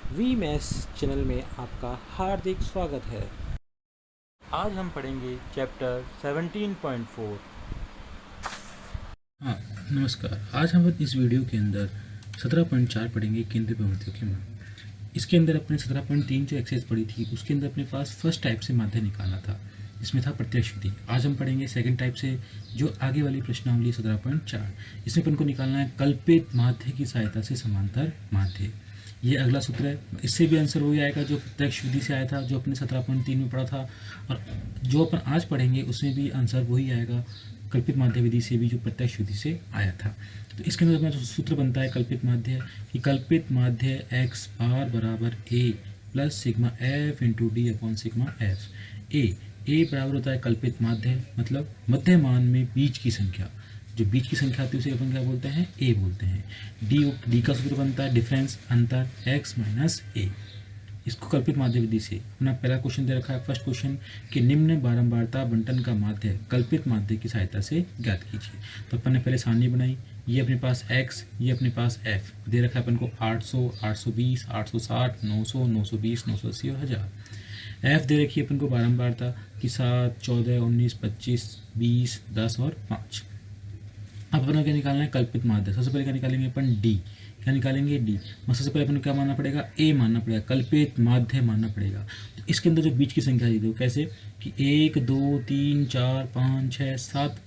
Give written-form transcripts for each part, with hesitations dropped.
We maths channel में आपका हार्दिक स्वागत है। आज हम पढ़ेंगे चैप्टर 17.4। हाँ, नमस्कार। आज हम इस वीडियो के अंदर 17.4 पढ़ेंगे केंद्रीय प्रवृत्तियों के मान। इसके अंदर अपने 17.3 जो एक्सरसाइज पढ़ी थी उसके अंदर अपने पास फर्स्ट टाइप से माध्य निकालना था, इसमें था प्रत्यक्ष विधि। आज हम पढ़ेंगे सेकंड टाइप से जो आगे वाली प्रश्नावली 17.4। इसमें अपन को निकालना है कल्पित माध्य की सहायता से समांतर माध्य। ये अगला सूत्र है, इससे भी आंसर वही आएगा जो प्रत्यक्ष विधि से आया था, जो अपने 17.3 में पढ़ा था, और जो अपन आज पढ़ेंगे उसमें भी आंसर वही आएगा कल्पित माध्य विधि से भी, जो प्रत्यक्ष विधि से आया था। तो इसके अंदर अपना जो सूत्र बनता है कल्पित माध्य कि कल्पित माध्य एक्स बार बराबर a plus sigma f into d upon sigma f. A बराबर होता है कल्पित माध्य, मतलब मध्यमान में बीच की संख्या, जो बीच की संख्या आती है उसे अपन क्या बोलते हैं, ए बोलते हैं। डी का सूत्र बनता है डिफरेंस, अंतर, एक्स माइनस ए। इसको कल्पित माध्य विधि से अपना पहला क्वेश्चन दे रखा है, फर्स्ट क्वेश्चन कि निम्न बारंबारता बंटन का माध्य कल्पित माध्य की सहायता से ज्ञात कीजिए। तो अपन ने पहले सारणी बनाई, ये अपने पास x, ये अपने पास f दे रखा है अपन को 800, 820, 860, 900, 920, 980 और 1000। f दे रखी है अपन को बारंबारता कि 7, 14, 19, 25, 20, 10 और 5। अब अपन को क्या निकालना है, कल्पित माध्य। सबसे पहले क्या निकालेंगे अपन, डी। क्या निकालेंगे, डी। सबसे पहले अपन को क्या मानना पड़ेगा, ए मानना पड़ेगा, कल्पित माध्य मानना पड़ेगा। तो इसके अंदर जो बीच की संख्या दी, कैसे कि 1, 2, 3, 4, 5, 6,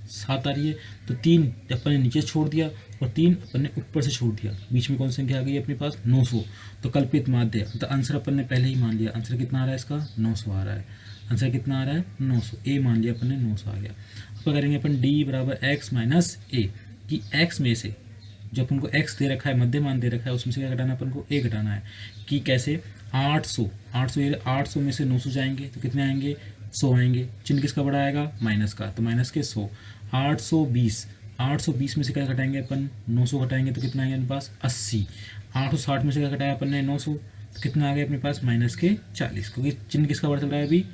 7 आ रही है, तो 3 अपन ने नीचे छोड़ दिया और 3 अपन ने ऊपर से छोड़ दिया। बीच में कौन सी संख्या आ गई अपने पास, 900। तो कल्पित माध्य, तो आंसर अपन ने पहले ही मान लिया। आंसर कितना आ रहा है इसका, 900 आ रहा है। आंसर कितना आ रहा है, 900। ए मान लिया अपन ने, 900 आ गया। अब करेंगे अपन डी बराबर एक्स माइनस ए, कि एक्स में से जो अपन को x दे रखा है, मध्यमान दे रखा है, उसमें से क्या घटाना है अपन को, a घटाना है। कि कैसे, 800 में से 900 जाएंगे तो कितने आएंगे, 100 आएंगे। चिन्ह किसका बड़ा आएगा, माइनस का, तो माइनस के 100। 820 में से क्या घटाएंगे अपन, 900 घटाएंगे तो कितना आएंगे अपने पास, 80। 860 में से क्या घटाया अपन ने, 900, तो कितना आ गया अपने पास, माइनस के 40, क्योंकि चिन्ह किसका बड़ा चल रहा है अभी,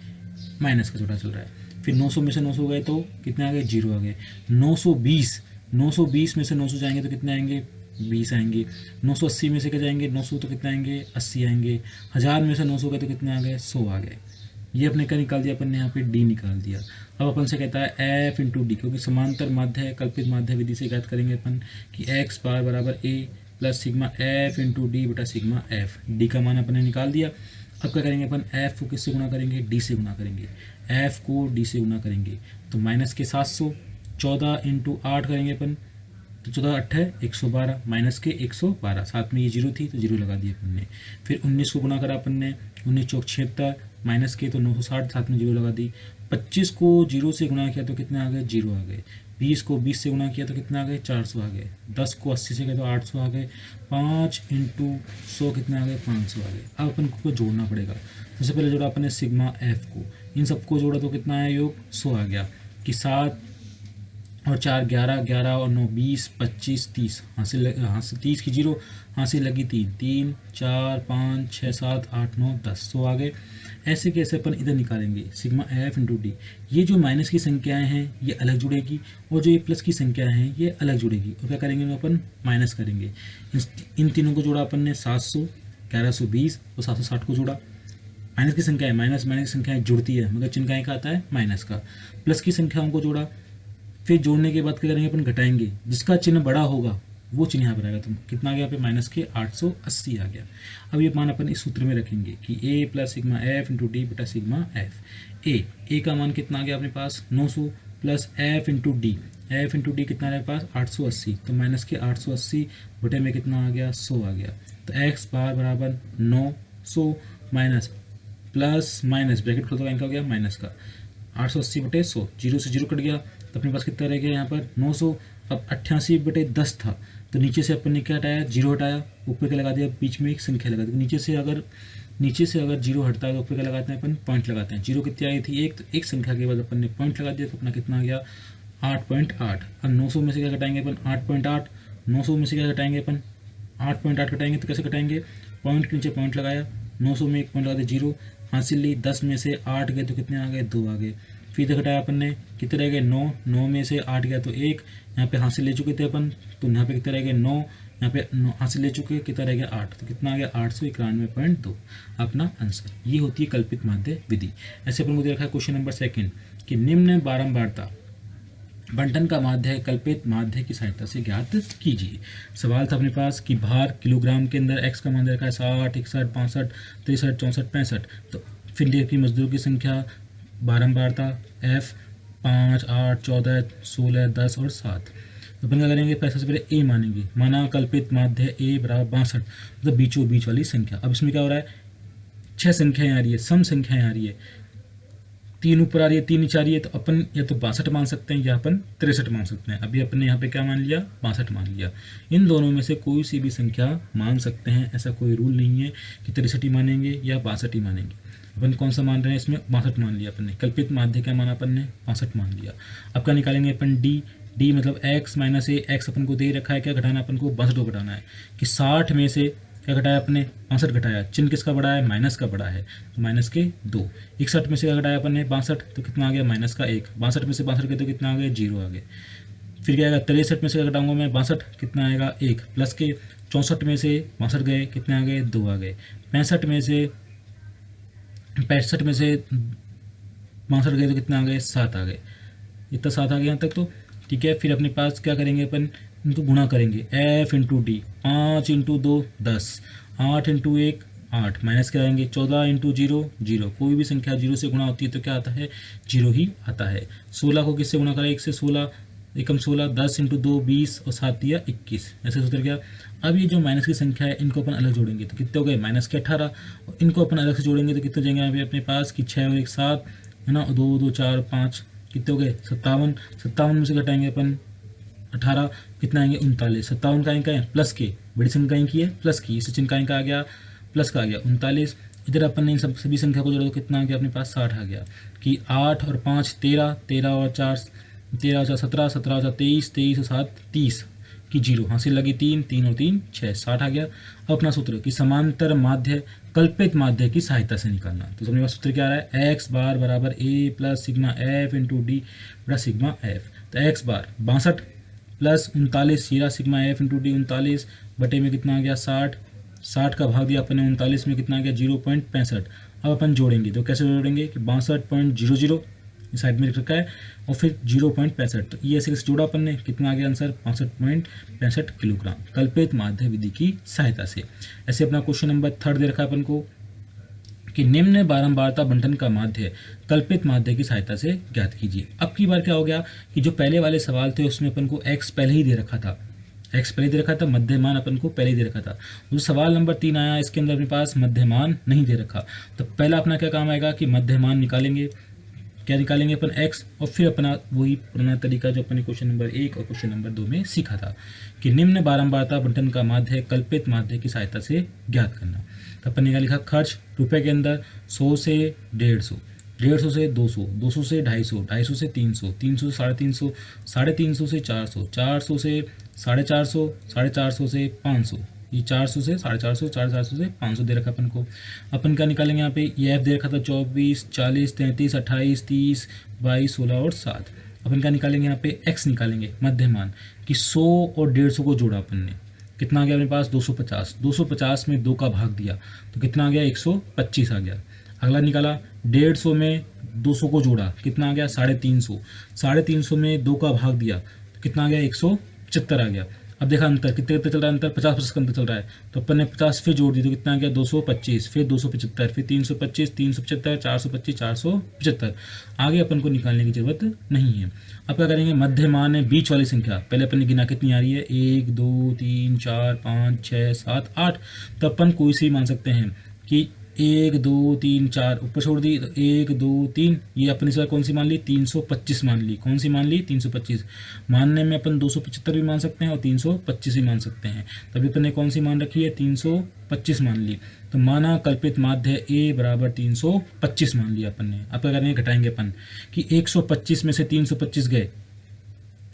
माइनस का छोटा चल रहा है। फिर 900 में से 900 गए तो कितने आ गए, 0 आ गए। 920 में से 900 जाएंगे तो कितने आएंगे, 20 आएंगे। 980 में से क्या जाएंगे, 900 तो कितने आएंगे, 80 आएंगे। 1000 में से 900 गए तो कितने आ गए, 100 आ गए। ये अपने क्या निकाल दिया अपन ने, यहाँ पे डी निकाल दिया। अब अपन से कहता है एफ इंटू डी, क्योंकि समांतर माध्य है, कल्पित माध्य विधि से ज्ञात करेंगे अपन कि एक्स बार बराबर a plus sigma f into d बटा सिग्मा एफ। डी का मान अपन ने निकाल दिया। अब क्या करेंगे अपन, एफ को किससे गुना करेंगे, डी से गुना करेंगे। एफ को डी से गुना करेंगे तो माइनस के 700, 14 इंटू 8 करेंगे अपन, तो 14 8 है 112, माइनस के 112, साथ में ये 0 थी तो 0 लगा दिया अपन ने। फिर 19 को गुना करा अपन ने, 19 चौक 76, माइनस के तो 960, साथ में 0 लगा दी। 25 को 0 से गुना किया तो कितने आ गए, 0 आ गए। 20 को 20 से गुना किया तो कितना आ गए, 400 आ गए। 10 को 80 से गए तो 800 आ गए। 5 इंटू 100 कितने आ गए, 500 आ गए। अब अपन को जोड़ना पड़ेगा। सबसे पहले जोड़ा अपन ने सिग्मा एफ को, इन सबको जोड़ा तो कितना है योग, 100 आ गया। कि 7 और 4 11, 11 और 9 20, 25, 30, हाँ से 30 की 0, हाँ से लगी 3, 3 4 5 6 7 8 9 10, 100 आ गए। ऐसे कैसे अपन इधर निकालेंगे, सिग्मा एफ इंटू डी। ये जो माइनस की संख्याएं हैं ये अलग जुड़ेगी, और जो ये प्लस की संख्याएं हैं ये अलग जुड़ेगी। और क्या करेंगे अपन, माइनस करेंगे। इन तीनों को जोड़ा अपन ने, 700, 1120 और 760 को जोड़ा। माइनस की संख्या है, माइनस की संख्याएं जुड़ती है, मगर चिन्ह का आता है, माइनस का। प्लस की संख्याओं को जोड़ा, फिर जोड़ने के बाद क्या करेंगे अपन, घटाएंगे। जिसका चिन्ह बड़ा होगा वो चिन्ह यहाँ पर आएगा। तो कितना आ गया यहाँ पे, माइनस के 880 आ गया। अब ये मान अपन इस सूत्र में रखेंगे कि a plus sigma f into d बटा सिग्मा एफ। ए का मान कितना आ गया अपने पास, 900 plus F into D, F into D कितना है पास, 880, तो माइनस के 880 बटे में कितना आ गया, 100 आ गया। तो एक्स बार बराबर 900 माइनस प्लस माइनस ब्रैकेट खोल तो हो गया माइनस का 880 बटे 100, 0 से 0 कट गया तो अपने पास कितना रह गया यहाँ पर 900। अब 88 बटे 10 था तो नीचे से अपन ने क्या हटाया, 0 हटाया, ऊपर का लगा दिया, बीच में एक संख्या लगा दी। नीचे से अगर 0 हटता है तो ऊपर का लगाते हैं अपन, पॉइंट लगाते हैं। 0 कितनी आई थी, एक, तो एक संख्या के बाद अपन ने पॉइंट लगा दिया तो अपना कितना आ गया 8.8। अब 900 में से क्या घटाएंगे अपन, 8.8। 900 में से क्या घटाएंगे अपन, 8.8 घटाएंगे तो कैसे घटाएंगे, पॉइंट के नीचे पॉइंट लगाया, 900 में एक पॉइंट लगा दिया, 0 हासिल ली। 10 में से 8 गए तो कितने आ गए, 2 आ गए। फिर घटाया अपन ने, कितने रह गए, 9 में से 8 गया तो 1, यहाँ पे हासिल ले चुके थे अपन, तो यहाँ पे कितने रह गए 9, यहाँ पे 9 हासिल ले चुके हैं, कितना रह गया 8, तो कितना आ गया 891.2 अपना आंसर। ये होती है कल्पित माध्य विधि। ऐसे अपन को दे रखा है क्वेश्चन नंबर 2 कि निम्न बारंबारता बंटन का माध्य है कल्पित माध्य की सहायता से ज्ञात कीजिए। सवाल था अपने पास कि भार किलोग्राम के अंदर x का मान दे रखा है 60, 61, 65, 63, 64, 65, तो फिर की मजदूरों की संख्या बारंबारता f 5, 8, 14, 16, 10 और 7। तो अपन क्या करेंगे, पैसा से पहले a मानेंगे, माना कल्पित माध्य a बराबर 62, मतलब बीचों बीच वाली संख्या। अब इसमें क्या हो रहा है, 6 संख्याएं आ रही है, सम संख्याएं आ रही है, 3 ऊपर आ रही है 3 नीचे आ रही है, तो अपन या तो 62 मान सकते हैं या अपन 63 मान सकते हैं। अभी अपन ने यहाँ पे क्या मान लिया, 62 मान लिया। इन दोनों में से कोई सी भी संख्या मान सकते हैं, ऐसा कोई रूल नहीं है कि 63 ही मानेंगे या 62 ही मानेंगे। अपन कौन सा मान रहे हैं, इसमें 62 मान लिया अपन ने। कल्पित माध्य क्या माना अपन ने, 62 मान लिया। अब क्या निकालेंगे अपन, डी मतलब x माइनस ए, एक्स अपन को दे रखा है, क्या घटाना अपन को 62 को घटाना है कि 60 में से क्या घटाया अपने 65 घटाया, चिन्ह किसका बड़ा है, माइनस का बड़ा है, तो माइनस के 2। 61 में से क्या घटाया अपन ने 62, तो कितना आ गया माइनस का 1। 62 में से 62 गए तो कितना आ गया 0 आ गए। फिर क्या आएगा 63 में से घटाऊंगा मैं 62, कितना आएगा 1 प्लस के 64 में से 62 गए, कितने आ गए 2 आ गए। 65 में से 62 गए तो कितने आ गए 7 आ गए। इतना 7 आ गया यहाँ तक तो ठीक है। फिर अपने पास क्या करेंगे अपन, इनको गुणा करेंगे, f into D, 5 into 2 10, 8 into 1 8, minus क्या आएंगे 14 इंटू 0 0। कोई भी संख्या 0 से गुणा होती है तो क्या आता है 0 ही आता है। 16 को किससे गुणा करें, 1 से 16, एकम 16, 10 इंटू 2 20 और 7 दिया 21, ऐसे सूत्र गया। अब ये जो माइनस की संख्या है इनको अपन अलग जोड़ेंगे तो कितने हो गए माइनस के 18, और इनको अपन अलग से जोड़ेंगे तो कितने जाएंगे यहाँ पे अपने पास कि 6 और 1 7 है ना, 2 2 4 5, कितने हो गए 57। 57 में से घटाएंगे अपन 18, कितना आएंगे 39। 57 का इनका है प्लस के, बड़ी संख्या की है प्लस की, इससे चिन्ह का इनका आ गया प्लस का आ गया 39। इधर अपन ने इन सभी संख्या को जोड़ा तो कितना आ गया अपने पास 60 आ गया कि 8 और 5 13, 13 और 4 17, 17 और 4 23, 23 और 7 30 की 0, हासिल लगी 3, 3 और 3 6, 60 आ गया। अब अपना सूत्र कि समांतर माध्य कल्पित माध्य की सहायता से निकालना, तो अपने पास सूत्र क्या आ रहा है, x बार बराबर a plus sigma f into D बड़ा सिग्मा f। तो x बार 62 प्लस 39 ये सिग्मा f इंटू डी 39 बटे में कितना आ गया 60, 60 का भाग दिया अपने 39 में कितना आ गया 0.65। अब अपन जोड़ेंगे तो कैसे जोड़ेंगे कि 62.00 इस साइड में लिख रखा है और फिर 0.65, तो ये ऐसे जोड़ा अपन ने, कितना आ गया आंसर 65.65 किलोग्राम कल्पित माध्य विधि की सहायता से। ऐसे अपना क्वेश्चन नंबर 3 दे रखा है अपन को कि निम्न बारंबारता बंटन का माध्य कल्पित माध्य की सहायता से ज्ञात कीजिए। अब की बार क्या हो गया कि जो पहले वाले सवाल थे उसमें अपन को x पहले ही दे रखा था, x पहले दे रखा था, मध्यमान अपन को पहले ही दे रखा था। जो सवाल नंबर 3 आया इसके अंदर अपने पास मध्यमान नहीं दे रखा, तो पहला अपना क्या काम आएगा कि मध्यमान निकालेंगे। क्या निकालेंगे अपन x, और फिर अपना वही पुराना तरीका जो अपने क्वेश्चन नंबर 1 और क्वेश्चन नंबर 2 में सीखा था कि निम्न बारंबारता बंटन का माध्य कल्पित माध्य की सहायता से ज्ञात करना। तो अपन ने लिखा खर्च रुपए के अंदर 100 से 150, 150 से 200, 200 से 250, 250 से 300, 300 से 350, 350 से 400, 400 से 450, 450 से 500, ये 400 से 450, 450 से 500 दे रखा अपन को। अपन क्या निकालेंगे यहाँ पे, ये एफ दे रखा था 24, 40, 33, 28, 30, 22, 16 और 7। अपन क्या निकालेंगे यहाँ पे x निकालेंगे मध्यमान कि 100 और 150 को जोड़ा अपन ने, कितना आ गया अपने पास 250, 250 में 2 का भाग दिया तो कितना आ गया 125 आ गया। अगला निकाला 150 में 200 को जोड़ा, कितना आ गया 350, 350 में 2 का भाग दिया तो कितना आ गया 175 आ गया। अब देखा अंतर कितने कितने चल रहा है, अंतर 50 का अंतर चल रहा है, तो अपन ने 50 फिर जोड़ दी तो कितना आ गया 225, फिर 275, फिर 325, 375, 425, 475। आगे अपन को निकालने की जरूरत नहीं है। अब क्या करेंगे, मध्यमान है बीच वाली संख्या, पहले अपन ने गिना कितनी आ रही है 1 2 3 4 5 6 7 8, तो अपन कोई सी मान सकते हैं कि 1 2 3 4 ऊपर छोड़ दी तो 1 2 3, ये अपनी इस बार कौन सी मान ली 325 मान ली, कौन सी मान ली 325। मानने में अपन 275 भी मान सकते हैं और 325 भी मान सकते हैं, तभी अपन ने कौन सी मान रखी है 325 मान ली। तो माना कल्पित माध्य a बराबर 325 मान लिया अपन ने। अब क्या करेंगे, घटाएंगे अपन कि 125 में से 325 गए,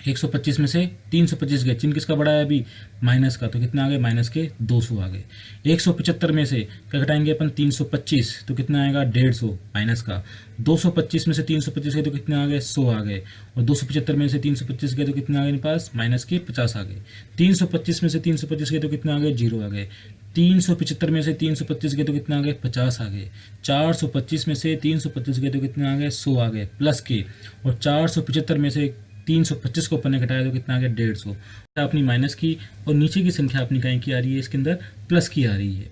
125 में से 325 गए, चिन्ह किसका बड़ा है अभी, माइनस का, तो कितना आ गए, माइनस के 200 आ गए। 175 में से क्या घटाएंगे अपन, 325, तो कितना आएगा, 150 माइनस का। 225 में से 325 गए तो कितने आ गए, 100 आ गए। और 275 में से 325 गए तो कितने आ गए मेरे पास, माइनस के 50 आ गए। 325 में से 325 गए तो कितने आ गए, 0 आ गए। 375 में से 325 गए तो कितना आ गए, 50 आ गए। 425 में से 325 गए तो कितने आ गए, 100 आ गए प्लस के। और 475 में से 325 को अपन ने घटाया तो कितना आ गया, 150। अपनी माइनस की और नीचे की संख्या अपनी कहीं की आ रही है, इसके अंदर प्लस की आ रही है।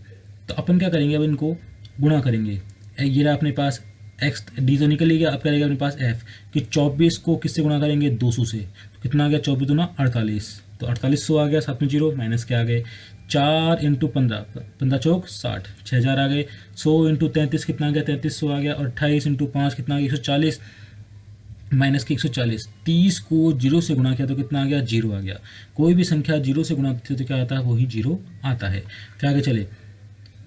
तो अपन क्या करेंगे, अब इनको गुणा करेंगे। ये रहा अपने पास एक्स, डी तो निकल गया, अब क्या रहेगा अपने पास एफ, कि 24 को किससे गुणा करेंगे, 200 से। तो कितना आ गया, 24 दूना 48, तो 4800 आ गया, साथ में 0 माइनस के आ गए। 4 इंटू 15, 15 चौक 60, 6000 आ गए। 100 इंटू 33 कितना आ गया, 3300 आ गया। और 28 इंटू 5 कितना आ गया, 140, माइनस के 140। 30 को 0 से गुणा किया तो कितना आ गया, 0 आ गया। कोई भी संख्या 0 से गुणा करती है तो क्या आता है, वही 0 आता है। फिर आगे चले,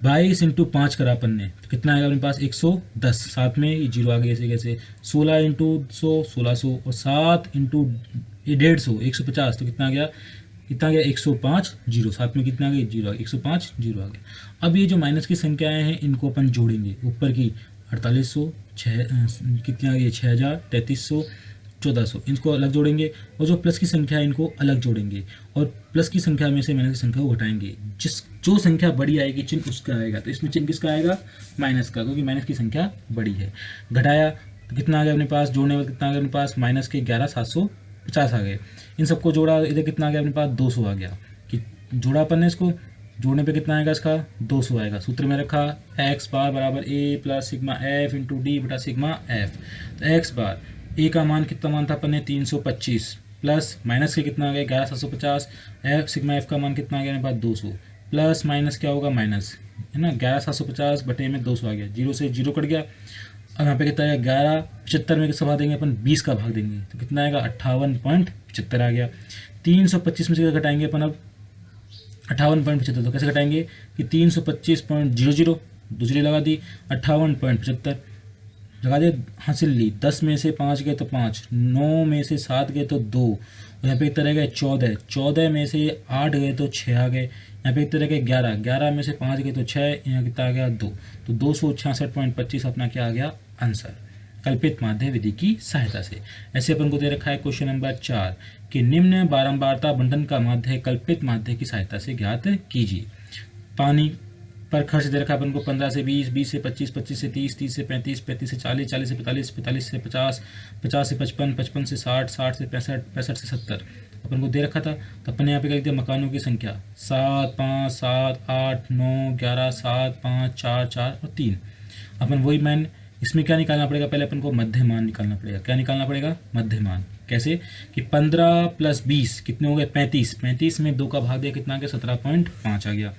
22 इंटू 5 करा अपन ने तो कितना आएगा अपने पास, 110, साथ में ये 0 आ गया ऐसे कैसे। 16 इंटू 100, 1600। और 7 इंटू 150, 150, तो कितना आ गया, 105 0, साथ में कितना आ गया, 0 आ गया, 105 0 आ गया। अब ये जो माइनस की संख्याएं हैं इनको अपन जोड़ेंगे, ऊपर की 4800, कितना आ गया, 6000, 3300, 1400, इनको अलग जोड़ेंगे। और जो प्लस की संख्या है इनको अलग जोड़ेंगे। और प्लस की संख्या में से माइनस की संख्या को घटाएंगे, जो संख्या बड़ी आएगी चिन्ह उसका आएगा। तो इसमें चिन्ह किसका आएगा, माइनस का, क्योंकि माइनस की संख्या बड़ी है। घटाया तो कितना आ गया अपने पास, जोड़ने में कितना आ गया अपने पास, माइनस के 11750 आ गए। इन सबको जोड़ा, इधर कितना आ गया अपने पास, 200 आ गया। कि जोड़ा अपन ने इसको, जोड़ने पे कितना आएगा इसका, 200 आएगा। सूत्र में रखा एक्स बार बराबर a plus sigma f into d बटा सिग्मा एफ। तो एक्स बार ए का मान कितना मान था अपन ने, 325, प्लस माइनस के कितना आ गया, 11750। एफ सिग्मा एफ का मान कितना आ गया मेरे पास, 200, प्लस माइनस क्या होगा, माइनस है ना, 11750 बटे में 200 आ गया। 0 से 0 कट गया। अब यहाँ पे कितना आएगा, 1175 में किसका भाग देंगे अपन, 20 का भाग देंगे, तो कितना आएगा, 58.75 आ गया। 325 में से घटाएंगे अपन अब 58.75, तो कैसे घटाएंगे कि 325.00, दूसरी लगा दी, 58.75 लगा दिया, हासिल ली। 10 में से 5 गए तो 5, 9 में से 7 गए तो 2, और यहाँ पे कितना रह गया, 14, 14 में से 8 गए तो 6 आ गए। यहाँ पे कितना रह गया, 11, 11 में से 5 गए तो 6, यहाँ कितना आ गया, 2, तो 266.25 अपना क्या आ गया आंसर, कल्पित माध्य विधि की सहायता से। ऐसे अपन को दे रखा है क्वेश्चन नंबर 4 कि निम्न बारंबारता बंटन का माध्य कल्पित माध्य की सहायता से ज्ञात कीजिए। पानी पर खर्च दे रखा है अपन को 15 से 20, 20 से 25, 25 से 30, 30 से 35, 35 से 40, 40 से 45, 45 से 50, 50 से 55, 55 से 60, 60 से 65, 65 से 70 अपन को दे रखा था। तो अपन ने यहाँ पे कर दिया मकानों की संख्या 7, 5, 7, 8, 9, 11, 7, 5, 4, 4 और 3। अपन वही मैन, इसमें क्या निकालना पड़ेगा, पहले अपन को मध्यमान निकालना पड़ेगा। क्या निकालना पड़ेगा, मध्यमान। कैसे कि 15 प्लस 20 कितने हो गए, 35, 35 में 2 का भाग दिया कितना आ गया, 17.5 आ गया।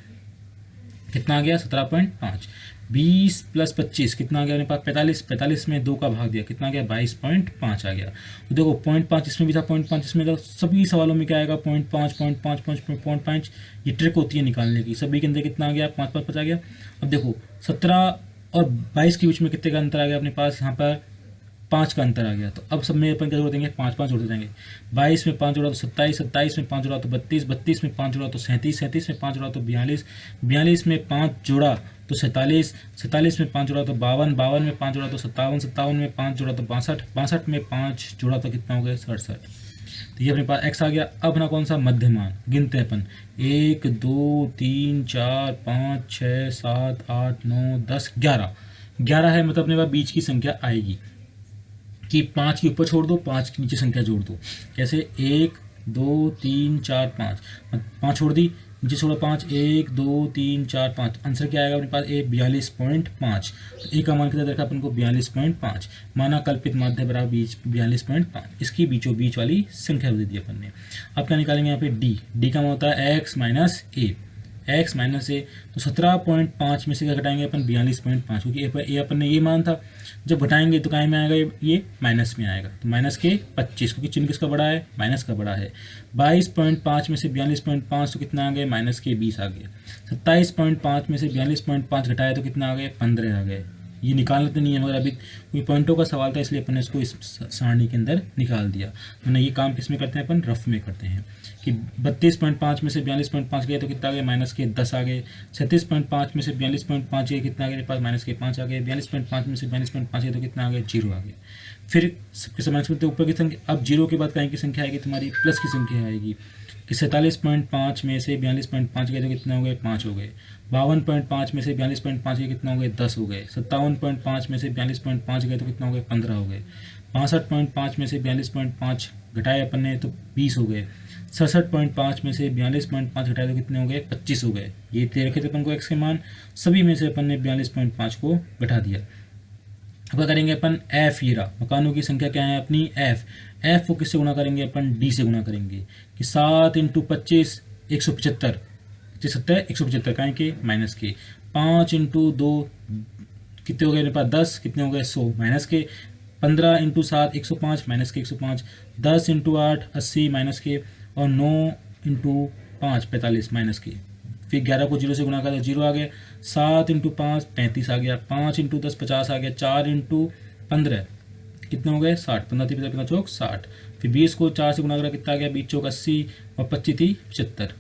कितना आ गया, 17.5। 20 प्लस 25 कितना आ गया मेरे पास, 45, 45 में 2 का भाग दिया कितना आ गया, 22.5 आ गया। तो देखो 0.5 इसमें भी था, 0.5 इसमें था, सभी सवालों में क्या आएगा, 0.5, 0.5, 0.5। ये ट्रिक होती है निकालने की। सभी के अंदर कितना आ गया, 5, 5, 5 आ गया। अब देखो 17 और 22 के बीच में कितने का अंतर आ गया अपने पास, यहाँ पर 5 का अंतर आ गया। तो अब सब में अपन क्या जोड़ देंगे, 5 5 जोड़ते जाएंगे। 22 में 5 जोड़ा तो 27, 27 में 5 जोड़ा तो 32, 32 में 5 जोड़ा तो 37, 37 में 5 जोड़ा तो 42, 42 में 5 जोड़ा तो 47, 47 में 5 जोड़ा तो 52, 52 में 5 जोड़ा तो 57, 57 में 5 जोड़ा तो 62, 62 में 5 जोड़ा तो कितना हो गया, 67। तो ये अपने पास x आ गया। अब अपना कौन सा मध्यमान गिनते हैं अपन, 1 2 3 4 5 6 7 8 9 10 11, 11 है, मतलब अपने पास बीच की संख्या आएगी कि 5 के ऊपर छोड़ दो, 5 के नीचे संख्या जोड़ दो। कैसे, 1 2 3 4 5, 5 छोड़ दी, नीचे छोड़ा 5, 1 2 3 4 5, आंसर क्या आएगा अपने पास, 42.5। तो ए का मान कितना देखा अपन को, 42.5। माना कल्पित माध्य बराबर 42.5, इसकी बीचों बीच वाली संख्या दे दी अपन ने। अब क्या निकालेंगे यहाँ पे, डी का मान होता है x माइनस ए, x माइनस ए। तो 17.5 में से क्या घटाएंगे अपन, 42.5, क्योंकि ए अपन ने ये मान था। जब घटाएंगे तो कहीं में आएगा, ये माइनस में आएगा, तो माइनस के 25, क्योंकि चिन्ह किसका बड़ा है, माइनस का बड़ा है। 22.5 में से 42.5 तो कितना आ गए, माइनस के 20 आ गए। 27.5 में से 42.5 घटाया तो कितना आ गए, 15 आ गए। ये निकालना तो नहीं है, मगर अभी कोई पॉइंटों का सवाल था इसलिए अपन ने इसको इस सारणी के अंदर निकाल दिया। वरना ये काम किस में करते हैं अपन, रफ में करते हैं कि 32.5 में से 42.5 गए तो कितना आ गया, माइनस के 10 आ गए। 36.5 में से 42.5 गए, कितना आ गया पास, माइनस के 5 आ गए। 42.5 में से 42.5 गए तो कितना आ गया, 0 आ गया। फिर सबके समान ऊपर की संख्या, अब 0 के बाद कहीं की संख्या आएगी, तुम्हारी प्लस की संख्या आएगी कि 47.5 में से 42.5 गए तो कितने हो गए, 5 हो गए। 52.5 में से 42.5 गए कितना हो गए, 10 हो गए। 57.5 में से 42.5 गए तो कितना हो गए, 15 हो गए। 65.5 में से 42.5 घटाए अपन ने तो 20 हो गए। 67.5 में से 42.5 घटाए तो कितने हो गए, 25 हो गए। ये दे रखे थे अपन को एक्स के मान, सभी में से अपन ने 42.5 को घटा दिया। अब क्या करेंगे अपन, एफ ये रहा, मकानों की संख्या क्या है अपनी, एफ को किससे गुणा करेंगे अपन, डी से गुणा करेंगे कि 7 × 25 175, 175 कहें के माइनस के। 5 × 2 कितने हो गए मेरे पास, 10, कितने हो गए 100 माइनस के। 15 × 7 105 माइनस के 105। 10 × 8 80 माइनस के। और 9 × 5 45 माइनस के। फिर 11 को 0 से गुणा करा तो 0 आ गया। 7 × 5 35 आ गया। 5 × 10 50 आ गया। 4 × 15 कितने हो गए, 60। 15 3 15 चौक 60। फिर 20 को 4 से गुणा करा कितना आ गया, 20 चौक 80 और 25 थी 75।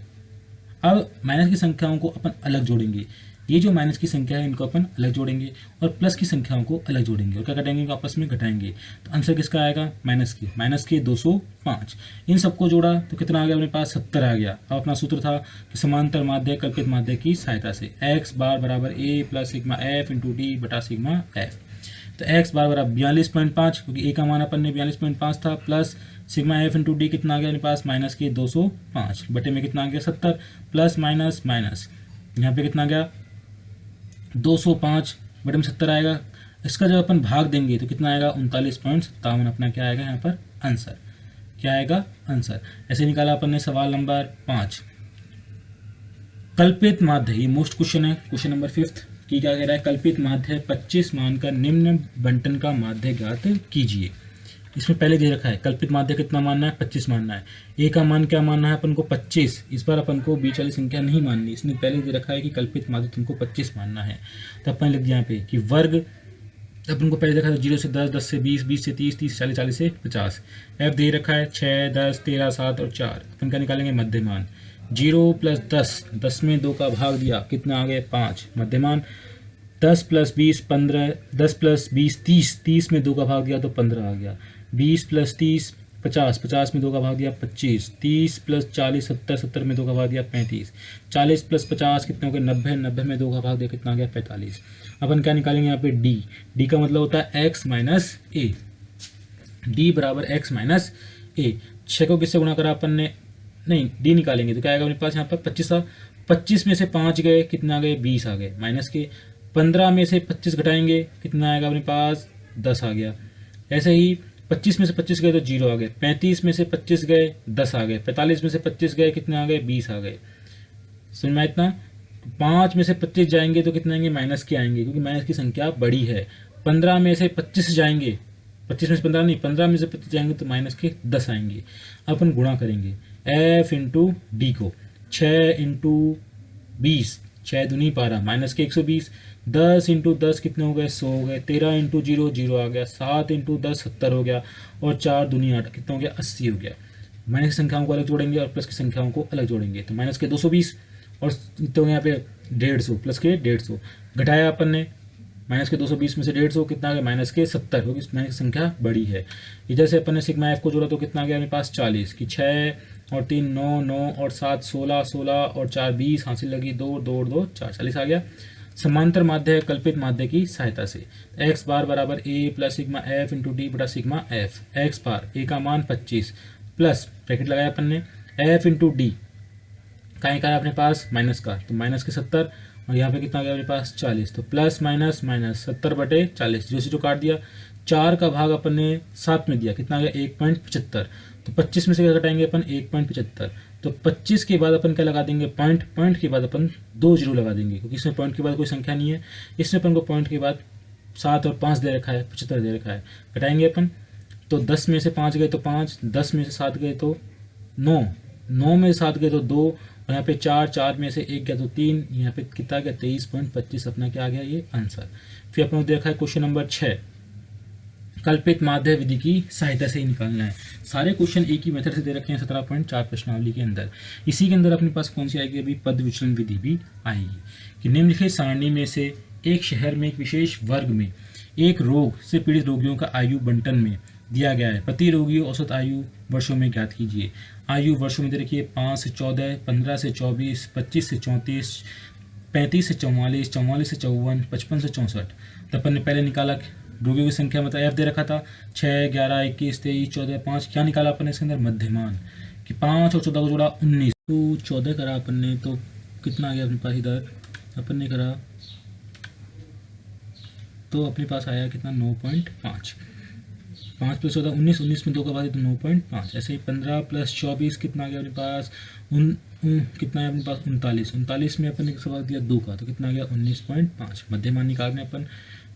अब माइनस की संख्याओं को अपन अलग जोड़ेंगे। ये जो माइनस की संख्या है इनको अपन अलग जोड़ेंगे और प्लस की संख्याओं को अलग जोड़ेंगे और क्या करेंगे, आपस में घटाएंगे। तो आंसर किसका आएगा, माइनस के 205। इन सबको जोड़ा तो कितना आ गया अपने पास, 70 आ गया। अब अपना सूत्र था कि समांतर माध्य कल्पित माध्य की सहायता से x बार बराबर a plus sigma f into d बटा सिग्मा f। तो x बार बराबर 42.5, क्योंकि a का मान अपन ने 42.5 था, plus sigma f into D कितना आ गया अपने पास, माइनस के 205 बटे में कितना आ गया 70, प्लस माइनस माइनस यहाँ पे कितना आ गया 205 बटे में 70 आएगा। इसका जब अपन भाग देंगे तो कितना आएगा, 39.57 अपना क्या आएगा यहाँ पर आंसर, क्या आएगा आंसर। ऐसे निकाला अपन ने सवाल नंबर 5। कल्पित माध्य, ये मोस्ट क्वेश्चन है, क्वेश्चन नंबर 5 की क्या कह रहा है, कल्पित माध्य 25 मान का निम्न बंटन का माध्य ज्ञात कीजिए। इसमें पहले दे रखा है कल्पित माध्य कितना मानना है, 25 मानना है। ए का मान क्या मानना है अपन को, 25। इस बार अपन को बीच वाली संख्या नहीं माननी, इसने पहले दे रखा है कि कल्पित माध्य तुमको 25 मानना है। तो अपन लिख दिया यहाँ पे कि वर्ग, अपन को पहले देखा था 0 से 10, 10 से 20, 20 से 30, 30 से 40, 40 से 50। एफ दे रखा है 6, 10, 13, 7 और 4। अपन क्या निकालेंगे, मध्यमान। 0 प्लस 10, 10 में 2 का भाग दिया, कितना आ गया 5, मध्यमान। 10 प्लस 20 15, 10 प्लस 20 30, 30 में 2 का भाग दिया तो 15 आ गया। 20 प्लस 30 50, 50 में 2 का भाग दिया 25। 30 प्लस 40 70, 70 में 2 का भाग दिया 35। 40 प्लस 50 कितने हो गए 90, 90 में 2 का भाग दिया कितना आ गया 45। अपन क्या निकालेंगे यहाँ पे डी, डी का मतलब होता है x माइनस ए, डी बराबर x माइनस ए। 6 को किससे गुणा करा अपन ने, नहीं डी निकालेंगे तो क्या आएगा अपने पास यहाँ पर 25 था। 25 में से 5 गए कितना आ गए 20 आ गए, माइनस के 15 में से 25 घटाएंगे कितना आएगा अपने पास 10 आ गया। ऐसे ही 25 में से 25 गए तो 0 आ गए। 35 में से 25 गए 10 आ गए। 45 में से 25 गए कितने आ गए 20 आ गए। समझ में इतना। 5 में से 25 जाएंगे तो कितने आएंगे, माइनस के आएंगे क्योंकि माइनस की संख्या बड़ी है। 15 में से 25 जाएंगे, 25 में से 15 नहीं, 15 में से 25 जाएंगे तो माइनस के 10 आएंगे। अपन गुणा करेंगे f इंटू डी को, 6 इंटू 20, 6 दूनी 12 माइनस के 120। 10 इंटू 10 कितने हो गए 100 हो गए। 13 इंटू 0 0 आ गया। 7 इंटू 10 70 हो गया। और 4 दूनी 8 कितना हो गया 80 हो गया। माइनस की संख्याओं को अलग जोड़ेंगे और प्लस की संख्याओं को अलग जोड़ेंगे तो माइनस के 220 और कितने हो गए यहाँ पे 150 प्लस के 150 घटाया अपन ने। माइनस के 220 में से 150 कितना आ गया माइनस के 70, क्योंकि माइनस की संख्या बड़ी है। इधर से अपन ने सिग्मा एफ को जोड़ा तो कितना आ गया मेरे पास 40 कि 6 और 3 9 9 और 7 16 16 और 4 20 हासिल लगी 2 2 2 4 40 आ गया। समांतर माध्य कल्पित माध्य की सहायता से x बार बराबर a plus sigma f into d बटा sigma f। x bar a का मान 25 प्लस ब्रैकेट लगाया अपन ने f इंटू डी का अपने पास माइनस का तो माइनस के 70 और यहाँ पे कितना आ गया अपने पास 40 तो प्लस माइनस माइनस 70 बटे 40 जो काट दिया। 4 का भाग अपन ने 7 में दिया कितना आ गया 1.75 तो 25 में से क्या घटाएंगे अपन 1.75 तो 25 के बाद अपन क्या लगा देंगे पॉइंट, पॉइंट के बाद अपन 2 जीरो लगा देंगे क्योंकि इसमें पॉइंट के बाद कोई संख्या नहीं है। इसमें अपन को पॉइंट के बाद 7 और 5 दे रखा है 75 दे रखा है। घटाएंगे अपन तो 10 में से 5 गए तो 5, 10 में से 7 गए तो 9, 9 में से 7 गए तो 2 और यहाँ पे 4 में से 1 गया तो 3, यहाँ पे कितना गया 23.25 अपना क्या आ गया ये आंसर। फिर अपन देखा है क्वेश्चन नंबर 6, कल्पित माध्य विधि की सहायता से ही निकालना है। सारे क्वेश्चन एक ही मेथड से दे रखे हैं 17.4 प्रश्नावली के अंदर। इसी के अंदर अपने पास कौन सी आएगी, अभी पद विचलन विधि भी आएगी कि निम्नलिखित सारणी में से एक शहर में एक विशेष वर्ग में एक रोग से पीड़ित रोगियों का आयु बंटन में दिया गया है। प्रति रोगी औसत आयु वर्षों में ज्ञात कीजिए। आयु वर्षों में दे रखी है 5 से 14, 15 से 24, 25 से 34, 35 से 44, 44 से 54, 55 से 64। तो अपन ने पहले निकाला रोगियों की संख्या, मतलब एफ दे रखा था 6, 11, 21, 23, 14, 5। क्या निकाला अपन ने इसके अंदर, मध्यमान कि 5 और 14 को जोड़ा 19, तो 14 करा अपन ने, तो कितना आ गया अपने पास इधर, अपन ने करा तो अपने पास आया कितना 9.5। 5 प्लस 14 19, 19 में 2 का भाग तो 9.5। ऐसे ही 15 प्लस 24 कितना आ गया अपने पास, कितना है अपने पास 39, 39 में अपन ने सवाल दिया 2 का, तो कितना आ गया 19.5। मध्यमान निकालने अपन,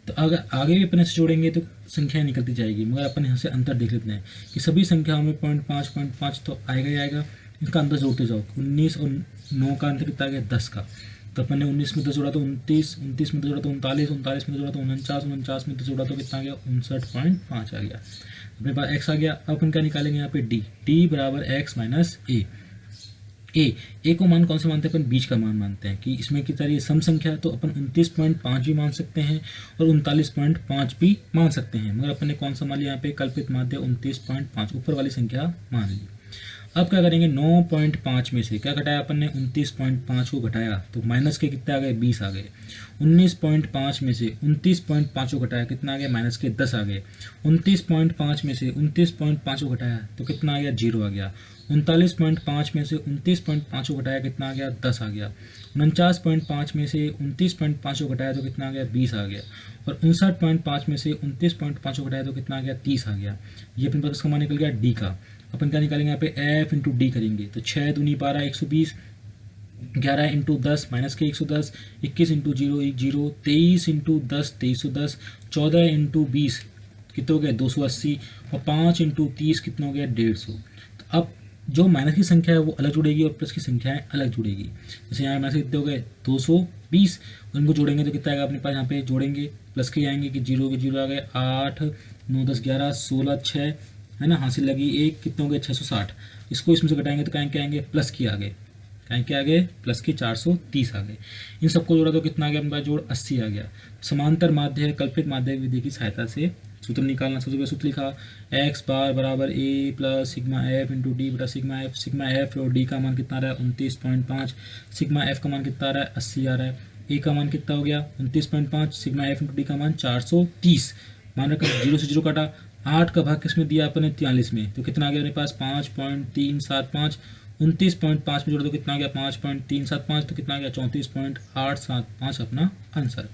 तो अगर आगे भी अपन ऐसे जोड़ेंगे तो संख्याएं निकलती जाएगी, मगर अपन यहाँ से अंतर देख लेते हैं कि सभी संख्याओं में 0.5 तो आएगा ही आएगा। इनका अंतर जोड़ते जाओ, 19 और 9 का अंतर कितना आ गया 10 का, तो अपन ने 19 में 10 जोड़ा तो 29, 29 में 10 जोड़ा तो 39, 39 में 10 जोड़ा तो 49, 49 में 10 जोड़ा तो कितना आ गया 59.5 आ गया। अपने पास x आ गया। अब अपन क्या निकालेंगे यहाँ पे d बराबर x माइनस ए को मान कौन से मानते हैं अपन, बीच का मान मानते हैं कि इसमें कितना ये सम संख्या, तो अपन 29.5 भी मान सकते हैं और 39.5 भी मान सकते हैं, मगर अपन ने कौन सा मान लिया यहाँ पे, कल्पित माध्य 29.5, ऊपर वाली संख्या मान ली। अब क्या करेंगे, 9.5 में से क्या घटाया अपन ने, 29.5 को घटाया तो माइनस के कितने आ गए 20 आ गए। 19.5 में से 29.5 को घटाया कितना आ गया, माइनस के 10 आ गए। 29.5 में से 29.5 को घटाया तो कितना आ गया 0 आ गया। 39.5 में से 29.5 को घटाया कितना आ गया 10 आ गया। 49.5 में से 29.5 को घटाया तो कितना आ गया 20 आ गया। और 59.5 में से 29.5 को घटाया तो कितना आ गया 30 आ गया। ये अपने पास इसका मान निकल गया डी का। अपन क्या निकालेंगे यहाँ पे एफ इंटू डी करेंगे तो 6 दूनी 12 120, 11 इंटू 10 माइनस के 110, 21 इंटू 0 0, 23 इंटू 10 2310, 14 इंटू 20 कितने हो गए 280 और 5 इंटू 30 कितना हो गया 150। तो अब जो माइनस की संख्या है वो अलग जुड़ेगी और प्लस की संख्याएं अलग जुड़ेगी। जैसे यहाँ माइनस कितने हो गए 220, उनको जोड़ेंगे तो कितना आएगा अपने पास, यहाँ पे जोड़ेंगे प्लस के आएंगे कि 0 के 0 आ गए 8 9 10 11 16 6 है ना, हासिल लगी 1 कितने हो गए 660। इसको इसमें से घटाएंगे तो कहें क्या आएंगे प्लस की आ गए, कहें क्या आ गए प्लस के 430 आ गए। इन सबको जोड़ा तो कितना आ गया अपने पास, जोड़ 80 आ गया। समांतर माध्य है कल्पित माध्य विधि की सहायता से सूत्र निकालना। सबसे पहले सूत्र लिखा x बार बराबर a plus sigma f into d बटा सिग्मा एफ और d का मान कितना आ रहा है 29.5, सिग्मा एफ का मान कितना आ रहा है 80 आ रहा है, a का मान कितना हो गया 29.5, सिग्मा एफ इंटू डी का मान 430। मान रखा 0 से 0 काटा, 8 का भाग किसमें दिया अपने 43 में, तो कितना आ गया अपने पास 5.375। 29.5 में जोड़ दो कितना आ गया 5.375, तो कितना आ गया 34.875 अपना आंसर।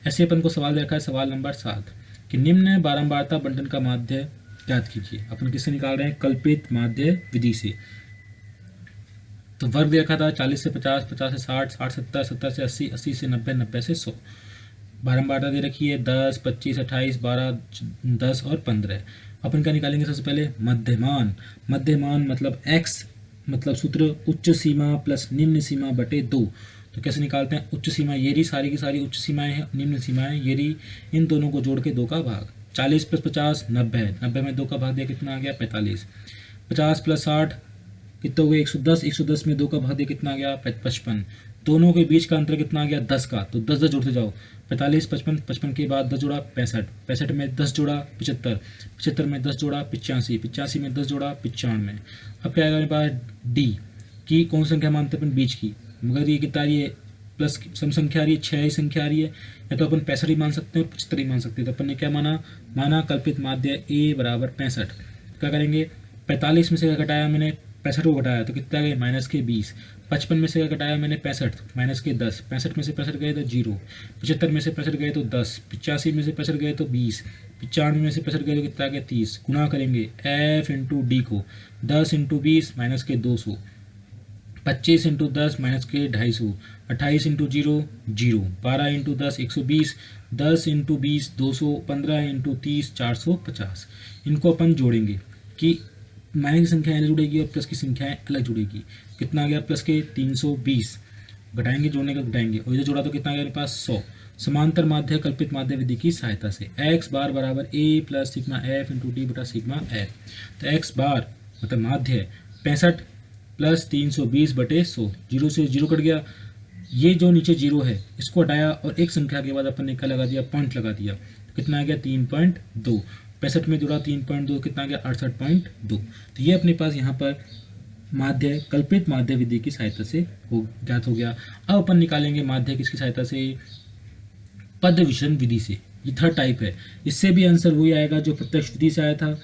ऐसे अपन को सवाल देखा है सवाल नंबर 7 कि निम्न बारंबारता बंटन का माध्य ज्ञात कीजिए। अपन किससे निकाल रहे हैं, कल्पित माध्य विधि से। तो वर्ग देखा था 40 से 50, 50 से 60, 60 70, 70 से 80, 80 से 90, 90 से 100। बारंबारता दे रखी है 10, 25, 28, 12, 10 और 15। अपन क्या निकालेंगे सबसे पहले, मध्यमान। मध्यमान मतलब x मतलब सूत्र उच्च सीमा प्लस निम्न सीमा बटे 2। तो कैसे निकालते हैं, उच्च सीमा ये रही, सारी की सारी उच्च सीमाएं हैं, निम्न सीमाएं ये रही, इन दोनों को जोड़ के 2 का भाग। 40 प्लस 50 90 है, 90 में 2 का भाग दिया कितना आ गया 45। 50 प्लस 60 कितना हो गया 110, 110 में 2 का भाग दिया कितना आ गया 55। दोनों के बीच का अंतर कितना आ गया 10 का, तो 10 10 जोड़ते जाओ, 45 55, 55 के बाद 10 जोड़ा 65, 65 में 10 जोड़ा 75, 75 में 10 जोड़ा 85, 85 में 10 जोड़ा 95। अब क्या आएगा मेरे पास डी की कौन सी संख्या मानते हैं अपन, बीच की, मगर ये कितना ये प्लस सम संख्या आ रही है 6 ही संख्या आ रही है, या तो अपन 65 ही मान सकते हैं 75 ही मान सकते हैं। तो अपन ने क्या माना कल्पित माध्य a बराबर 65। क्या करेंगे 45 में से क्या घटाया मैंने 65 को घटाया तो कितना गए माइनस के 20। 55 में से क्या घटाया मैंने 65 माइनस के 10। 65 में से 65 गए तो 0। 75 में से 65 गए तो 10। 85 में से 65 गए तो 20। 95 में से 65 गए तो कितना गया 30। गुना करेंगे f इंटू डी को 10 इंटू 20 माइनस के 200। 25 इंटू 10 माइनस के 250। 28 इंटू 0 0। 12 इंटू 10 120। 10 इंटू 20 200। 15 इंटू 30 450। इनको अपन जोड़ेंगे कि माइनस की संख्या अलग जुड़ेगी और प्लस की संख्याएं अलग जुड़ेगी। कितना आ गया प्लस के 320, घटाएंगे जोड़ने का घटाएंगे, और इधर जोड़ा तो कितना आ गया मेरे पास 100। समांतर माध्य कल्पित माध्य विधि की सहायता से एक्स बार बराबर a plus sigma f into d बटा सिग्मा एफ। तो एक्स बार मतलब माध्य 65 प्लस 320 बटे 100, जीरो से जीरो कट गया, ये जो नीचे जीरो है इसको हटाया और एक संख्या के बाद अपन ने क्या लगा दिया, पॉइंट लगा दिया, तो कितना आ गया 3.2, 65 में जुड़ा 3.2, कितना आ गया 68.2। तो ये अपने पास यहाँ पर माध्य कल्पित माध्य विधि की सहायता से हो ज्ञात हो गया। अब अपन निकालेंगे माध्य किसकी सहायता से, पद विचलन विधि से। ये थर्ड टाइप है, इससे भी आंसर वही आएगा जो प्रत्यक्ष विधि से आया था,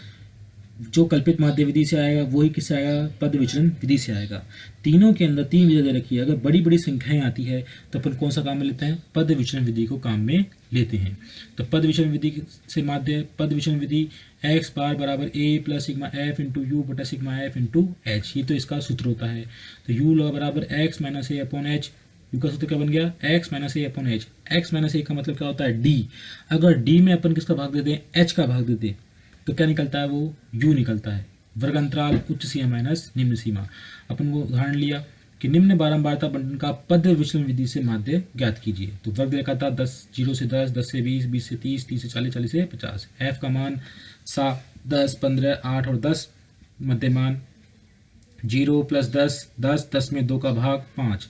जो कल्पित माध्य विधि से आएगा वही किससे आएगा, पद विचलन विधि से आएगा। तीनों के अंदर तीन विधि दे रखी है, अगर बड़ी बड़ी संख्याएं आती है तो अपन कौन सा काम में लेते हैं, पद विचलन विधि को काम में लेते हैं। तो पद विचलन विधि से माध्य, पद विचलन विधि एक्स बार बराबर a plus sigma f into u बटा सिग्मा एफ इंटू एच, ये तो इसका सूत्र होता है। तो यू बराबर x minus a upon h, u का सूत्र क्या बन गया, x minus a upon h. X minus a का मतलब क्या होता है, डी। अगर डी में अपन किसका भाग देते हैं, एच का भाग देते हैं, तो क्या निकलता है, वो यू निकलता है। वर्ग अंतराल उच्च सीमा माइनस निम्न सीमा। अपन को उदाहरण लिया कि निम्न बारंबारता बंटन का पद विचलन विधि से माध्य ज्ञात कीजिए। तो वर्ग देखा था 10, 0 से 10, 10 से 20, 20 से 30, 30 से 40, 40 से 50। एफ का मान 7, 10, 15, 8 और 10, मध्यमान 0 प्लस 10, 10, 10 में 2 का भाग 5,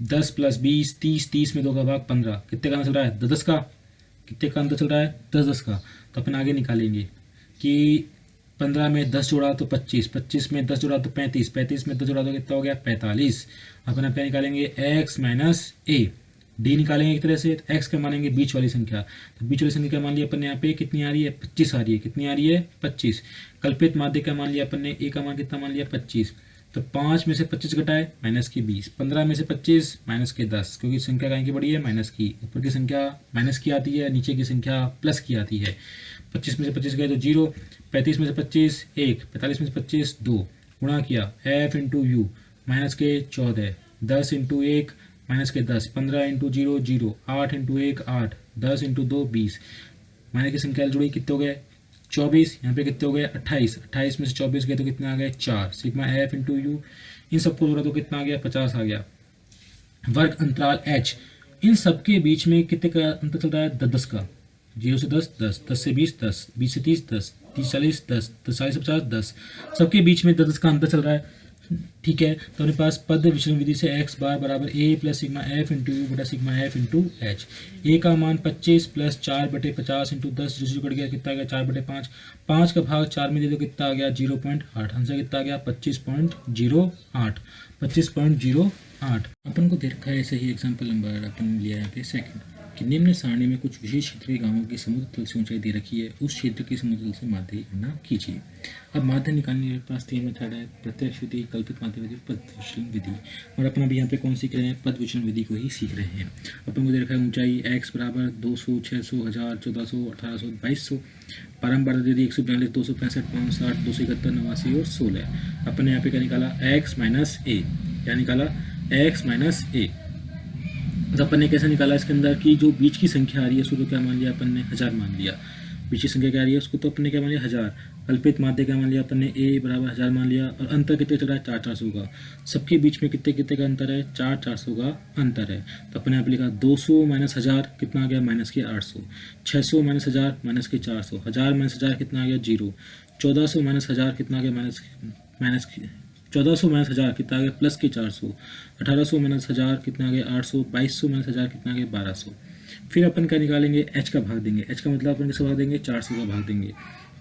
10 प्लस 20, 30, 30 में 2 का भाग 15, कितने का अंतर चल रहा है, 10 का, कितने का अंतर चल रहा है, 10 10 का। तो अपन आगे निकालेंगे कि 15 में 10 जोड़ा तो 25, 25 में 10 जोड़ा तो 35, 35 में 10 जोड़ा तो कितना हो गया 45। अपन अब क्या निकालेंगे, x माइनस ए, डी निकालेंगे एक तरह से, तो x का मानेंगे बीच वाली संख्या। तो बीच वाली संख्या क्या मान लिया अपन ने, यहाँ पे कितनी आ रही है, 25 आ रही है, कितनी आ रही है 25। कल्पित माध्य का मान लिया अपन ने, ए का मान कितना मान लिया 25। तो 5 में से 25 घटाए माइनस की 20, 15 में से 25 माइनस के 10, क्योंकि संख्या कहीं की बड़ी है, माइनस की, ऊपर की संख्या माइनस की आती है, नीचे की संख्या प्लस की आती है। 25 में से 25 गए तो 0, 35 में से 25 1, 45 में से 25 2, गुणा किया एफ इंटू यू माइनस के 14, 10 इंटू 1 माइनस के 10, 15 इंटू 0 0, 8 इंटू 1 8, 10 इंटू 2 20, माइनस की संख्या जुड़ी, कितने हो गए 24, यहाँ पे कितने हो गए 28, 28 में से 24 गए तो कितने आ गए 4, सिग्मा एफ इंटू यू, इन सबको जोड़ा तो कितना आ गया 50 आ गया। वर्ग अंतराल एच, इन सबके बीच में कितने का अंतर चल रहा है, 10 का, 0 से 10 10, 10 से 20 10, 20 से 30 10, 30 40 10, 40 से 50 10, सबके बीच में 10 का अंतर चल रहा है। ठीक है, तो अपने पास पद विचलन विधि से x बार बराबर a plus sigma f into u बटा सिग्मा एफ इंटू एच। ए का मान 25 प्लस 4 बटे 50 इंटू 10, जो कट गया कितना आ गया 4 बटे 5, 5 का भाग 4 में दे दो कितना आ गया 0.8, आंसर कितना आ गया 25.08, 25.08। अपन को देखा है ऐसे ही एग्जाम्पल नंबर अपन लिया है यहाँ पे सेकंड, कि निम्न सारणी में कुछ विशेष क्षेत्र के गांवों की समुद्र तल से ऊंचाई दे रखी है, उस क्षेत्र की समुद्र तल से माध्य की गणना कीजिए। अब माध्य निकालने के पास तीन मेथड है, प्रत्यक्ष विधि, कल्पित माध्य विधि, पद विचलन विधि। और अपन अभी यहाँ पे कौन सीख रहे हैं, पद विचलन विधि को ही सीख रहे हैं। अपन को दे रखा है ऊंचाई x बराबर 200, 600, 1000, 1400, 1800, 2200, बारंबार दे दी 142, 265, 560, 271, 89 और 16। अपन ने यहाँ पे क्या निकाला, x माइनस ए, क्या निकाला x माइनस ए। तो अपन ने कैसे निकाला, इसके अंदर की जो बीच की संख्या आ रही है उसको तो क्या मान लिया अपन ने 1000 मान लिया, बीच की संख्या क्या आ रही है उसको तो अपन ने क्या मान लिया 1000, कल्पित माध्य क्या मान लिया अपन ने a बराबर 1000 मान लिया, और अंतर कितने चल रहा है 400 का, सबके बीच में कितने कितने का अंतर है 400 का अंतर है। तो अपन ने यहाँ पे लिखा 200 माइनस 1000 कितना आ गया माइनस के 800, 600 माइनस 1000 माइनस के 400, 1000 माइनस 1000 कितना आ गया 0, 1400 माइनस 1000 कितना आ गया माइनस 1400 माइनस 1000 कितना आ गया प्लस के 400, 1800 माइनस 1000 कितना आ गया 800, 2200 माइनस 1000 कितना आ गया 1200। फिर अपन क्या निकालेंगे, h का भाग देंगे, h का मतलब अपन किसका भाग देंगे 400 का भाग देंगे,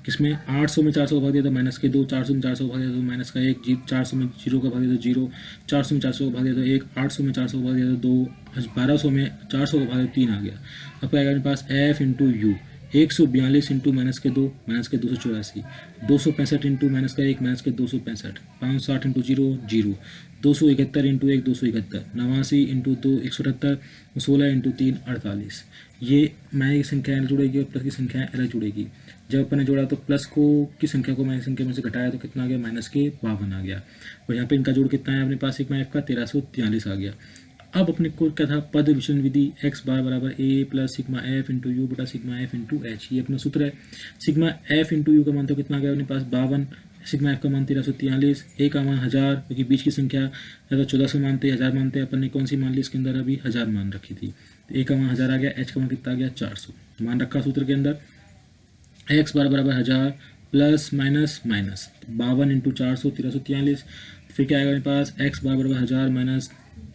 किसमें 800 में 400 का भाग दिया तो माइनस के 2, 400 में 400 का भाग दिया तो माइनस का 1, 400 में 0 का भाग दिया तो 0, 400 में 400 का भाग दिया तो 1, 800 में 400 का भाग दिया तो 2, 1200 में 400 का भाग दिया 3 आ गया। अब क्या आएगा मेरे पास f into you, 142 into minus के 2 284, 265 इंटू माइनस का 1 माइनस के 265, 560 इंटू 0 0, 271 इंटू 1 271, 89 इंटू 2 178, 16 इंटू 3 48। ये माइनस की संख्या अलग जुड़ेगी और प्लस की संख्या अलग जुड़ेगी। जब अपन ने जोड़ा तो प्लस को की संख्या को माइनस संख्या में से घटाया तो कितना आ गया माइनस के 52 आ गया, और यहाँ पे इनका जोड़ कितना है अपने पास सिग्मा एफ का 1343 आ गया। अब अपने को क्या था, पद विचलन विधि x बार बराबर a plus sigma f into u बटा सिग्मा एफ इंटू एच, ये अपना सूत्र है। सिग्मा एफ इंटू यू का मान तो कितना आ गया अपने पास 52, सिग्मा एफ का मान 1343, ए का मान 1000, क्योंकि बीच की संख्या या तो 1400 मानते 1000 मानते, अपन ने कौन सी मान ली इसके अंदर अभी 1000 मान रखी थी। ए का मान 1000 आ गया, एच का मान कितना आ गया 400 मान रखा सूत्र के अंदर। एक्स बार बराबर 1000 प्लस माइनस माइनस 52 इंटू 400 1343, फिर क्या आएगा मेरे पास एक्स बार बराबर 1000 माइनस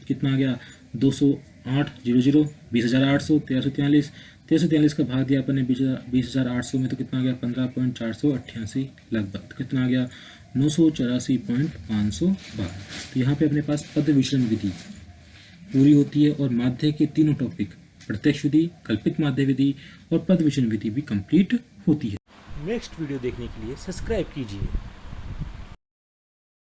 कितना आ गया 208 00 20,800 1343, 1343 का भाग दिया अपन ने 20,800 में तो कितना आ गया 15.488 लगभग, तो कितना आ गया 984.512। तो यहाँ पे अपने पास पद विचलन विधि पूरी होती है और माध्य के तीनों टॉपिक प्रत्यक्ष विधि, कल्पित माध्य विधि और पद विचलन विधि भी कंप्लीट होती है। नेक्स्ट वीडियो देखने के लिए सब्सक्राइब कीजिए।